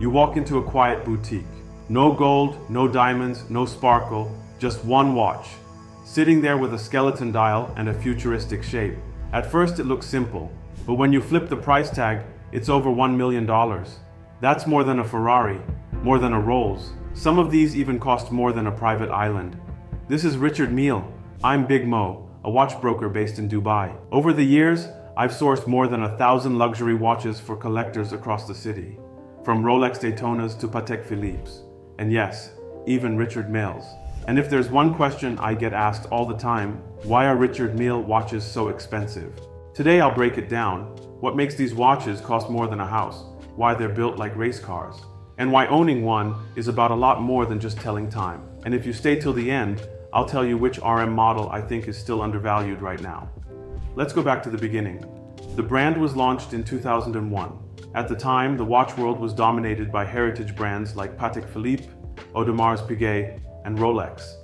You walk into a quiet boutique. No gold, no diamonds, no sparkle, just one watch, sitting there with a skeleton dial and a futuristic shape. At first it looks simple, but when you flip the price tag, it's over $1 million. That's more than a Ferrari, more than a Rolls. Some of these even cost more than a private island. This is Richard Mille. I'm Big Moe, a watch broker based in Dubai. Over the years, I've sourced more than 1,000 luxury watches for collectors across the city, from Rolex Daytonas to Patek Philippe's, and yes, even Richard Mille's. And if there's one question I get asked all the time, why are Richard Mille watches so expensive? Today I'll break it down, what makes these watches cost more than a house, why they're built like race cars, and why owning one is about a lot more than just telling time. And if you stay till the end, I'll tell you which RM model I think is still undervalued right now. Let's go back to the beginning. The brand was launched in 2001. At the time, the watch world was dominated by heritage brands like Patek Philippe, Audemars Piguet, and Rolex.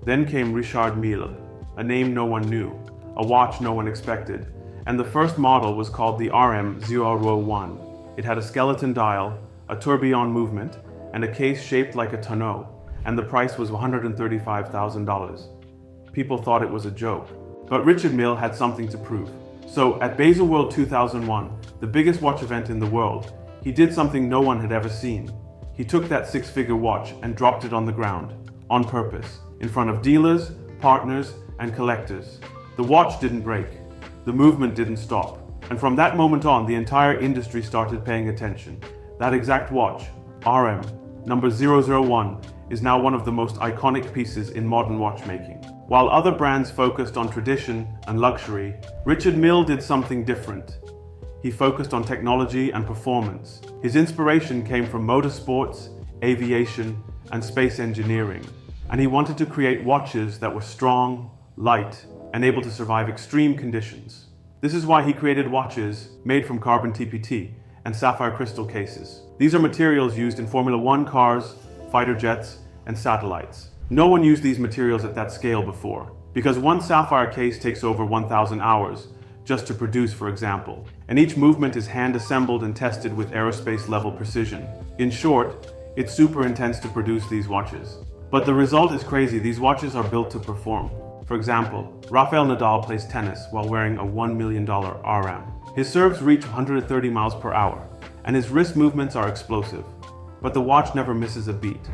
Then came Richard Mille, a name no one knew, a watch no one expected, and the first model was called the RM001. It had a skeleton dial, a tourbillon movement, and a case shaped like a tonneau, and the price was $135,000. People thought it was a joke, but Richard Mille had something to prove. So at Baselworld 2001, the biggest watch event in the world, he did something no one had ever seen. He took that six-figure watch and dropped it on the ground, on purpose, in front of dealers, partners, and collectors. The watch didn't break. The movement didn't stop. And from that moment on, the entire industry started paying attention. That exact watch, RM, number 001, is now one of the most iconic pieces in modern watchmaking. While other brands focused on tradition and luxury, Richard Mille did something different. He focused on technology and performance. His inspiration came from motorsports, aviation, and space engineering. And he wanted to create watches that were strong, light, and able to survive extreme conditions. This is why he created watches made from carbon TPT and sapphire crystal cases. These are materials used in Formula One cars, fighter jets, and satellites. No one used these materials at that scale before, because one sapphire case takes over 1,000 hours just to produce, for example, and each movement is hand-assembled and tested with aerospace-level precision. In short, it's super intense to produce these watches. But the result is crazy. These watches are built to perform. For example, Rafael Nadal plays tennis while wearing a $1 million RM. His serves reach 130 miles per hour, and his wrist movements are explosive. But the watch never misses a beat.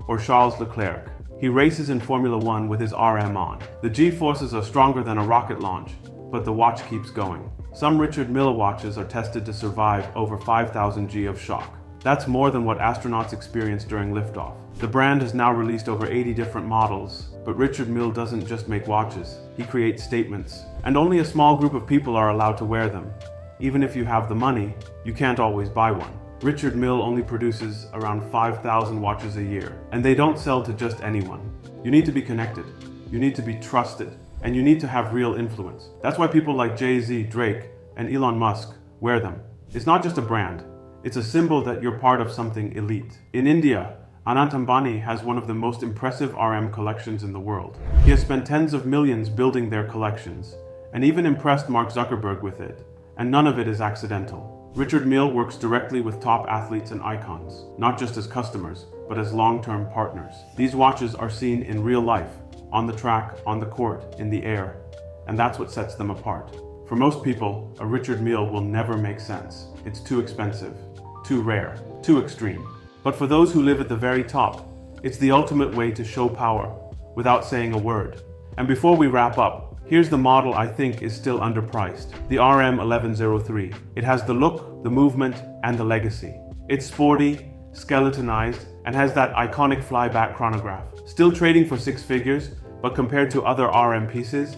Or Charles Leclerc. He races in Formula One with his RM on. The G-forces are stronger than a rocket launch, but the watch keeps going. Some Richard Mille watches are tested to survive over 5,000 G of shock. That's more than what astronauts experience during liftoff. The brand has now released over 80 different models, but Richard Mille doesn't just make watches, he creates statements. And only a small group of people are allowed to wear them. Even if you have the money, you can't always buy one. Richard Mille only produces around 5,000 watches a year, and they don't sell to just anyone. You need to be connected, you need to be trusted, and you need to have real influence. That's why people like Jay-Z, Drake, and Elon Musk wear them. It's not just a brand, it's a symbol that you're part of something elite. In India, Anant Ambani has one of the most impressive RM collections in the world. He has spent tens of millions building their collections, and even impressed Mark Zuckerberg with it, and none of it is accidental. Richard Mille works directly with top athletes and icons, not just as customers, but as long-term partners. These watches are seen in real life, on the track, on the court, in the air, and that's what sets them apart. For most people, a Richard Mille will never make sense. It's too expensive, too rare, too extreme. But for those who live at the very top, it's the ultimate way to show power without saying a word. And before we wrap up, here's the model I think is still underpriced, the RM1103. It has the look, the movement, and the legacy. It's sporty, skeletonized, and has that iconic flyback chronograph. Still trading for six figures, but compared to other RM pieces,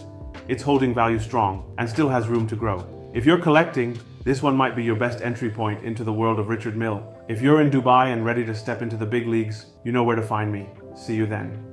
it's holding value strong and still has room to grow. If you're collecting, this one might be your best entry point into the world of Richard Mille. If you're in Dubai and ready to step into the big leagues, you know where to find me. See you then.